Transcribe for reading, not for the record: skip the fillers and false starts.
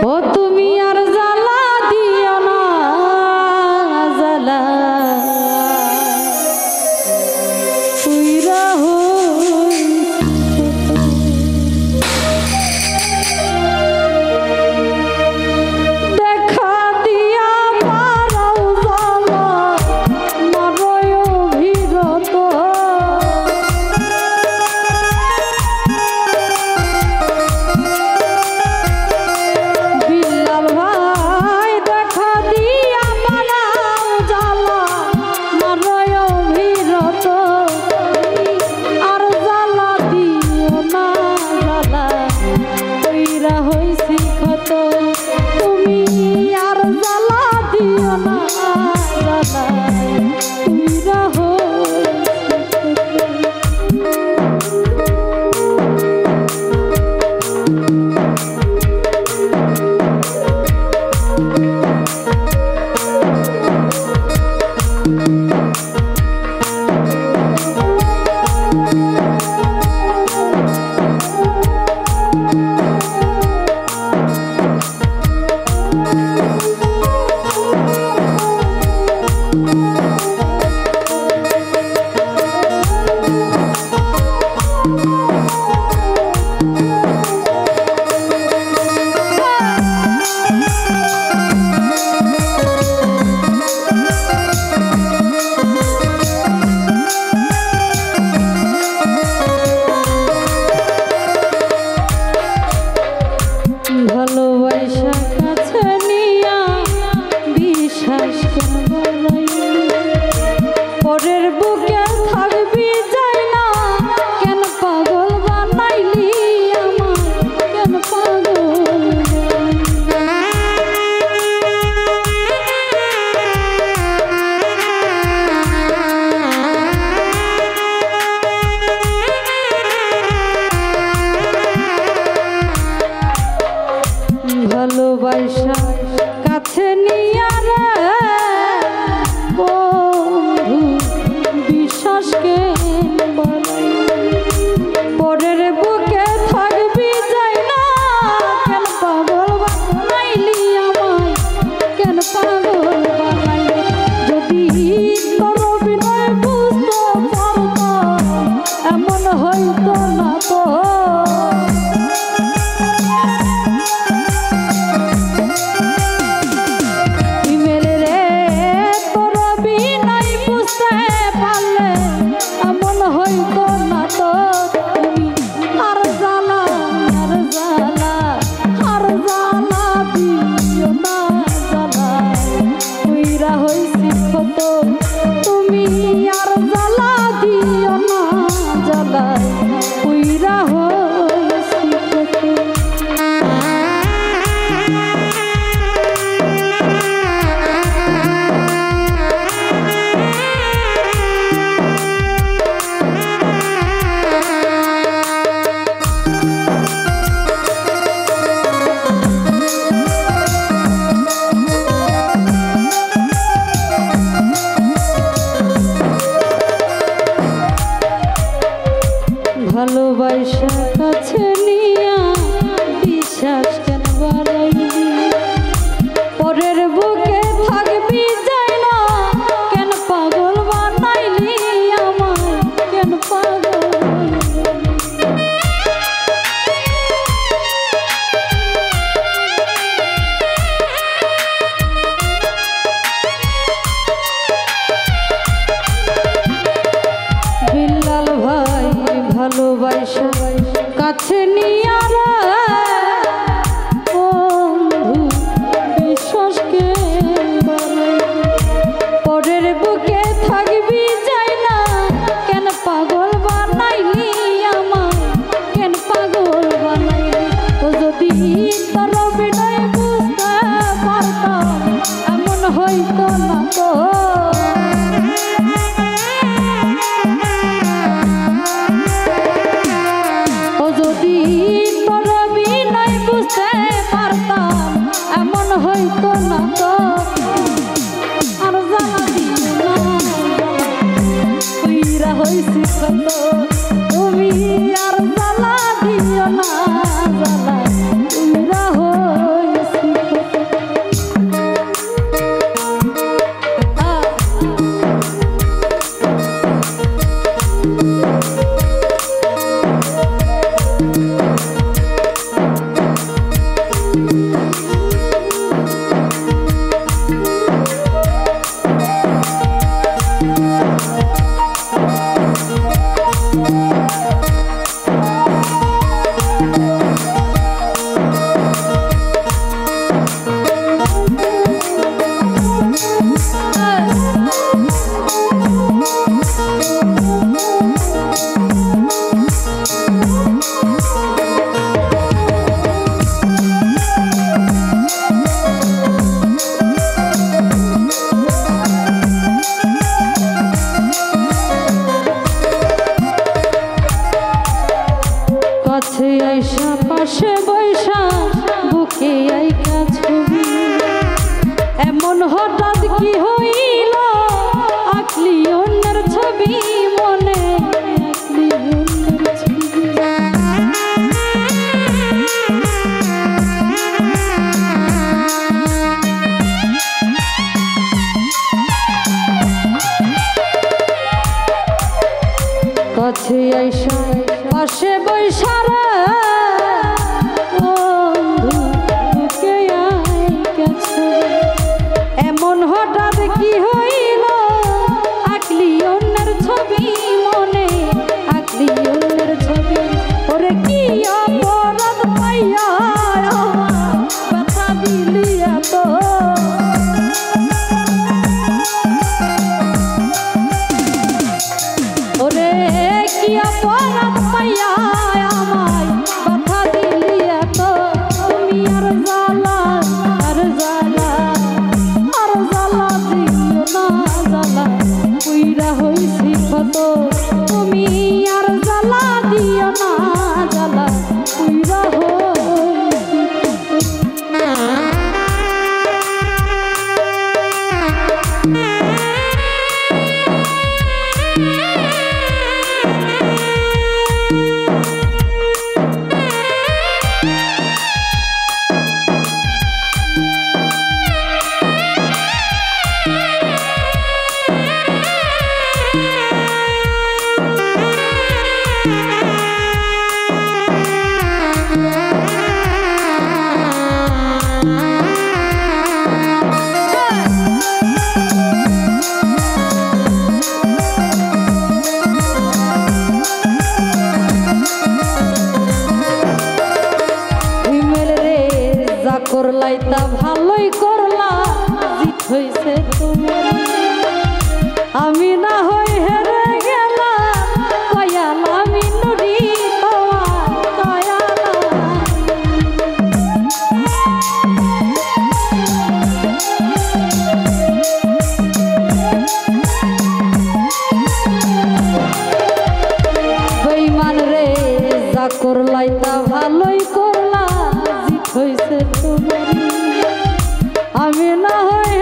ও তুমি আর জ্বালা দিও না জ্বালা পুইরা দেখা দিয়া মারাও জ্বালা মারয় অভিরত বিল্লাল ভাই দেখা দিয়া মারাও জ্বালা মারয় অভিরত আর জ্বালা দিও না জ্বালা কইরা হইছি ক্ষত তুমি আর জ্বালা দিও না জ্বালা কইরা ভালোবাসা কাছে নিয়া বিশ্বাস কেন বাড়াইলি পরের বুকে থাকবি যাই না কেন পাগল বানাইলি আমার কেন পাগল ভালোবাসা কাছে নিয়া রে বন্ধু বিশ্বাসকে পরের বুকে থাকবি যাই না কেন পাগল বানাইলি আমায় কেন পাগল বানাইলি যদি তোর অভিনয় বুঝতে পারতাম এমন হইতো না তো ইমেলে কাছে আইসা পাশে বৈশা বুকে আইকা ছবি এমন হঠাৎ কি হইল আঁকলি অন্যের ছবি মনে আঁকলি অন্যের ছবি কাছে আইসা পাশে বৈশা এমন হঠাৎ কি হইল আঁকলি অন্যের ছবি মনে আঁকলি অন্যের ছবি ওরে কি অপরাধ পাইয়া ব্যথা দিলি এত ওরে কি অপরাধ পাইয়া আমায় ব্যথা দিলি এত তুমি আর জ্বালা আর জ্বালা আর জ্বালা দিও না জ্বালা পুইরা হইছি কত তুমি আর জ্বালা দিও না জ্বালা পুইরা হইছি করলাই তা ভালোই করলা জিত হইছে তোমার আমি না হই হেরে গেলাম কয়াল আমি নুরি তোমার কয়াল বেঈমান রে যা করলাই তা ভালোই করলা জিত হইছে তোমার আমি না হই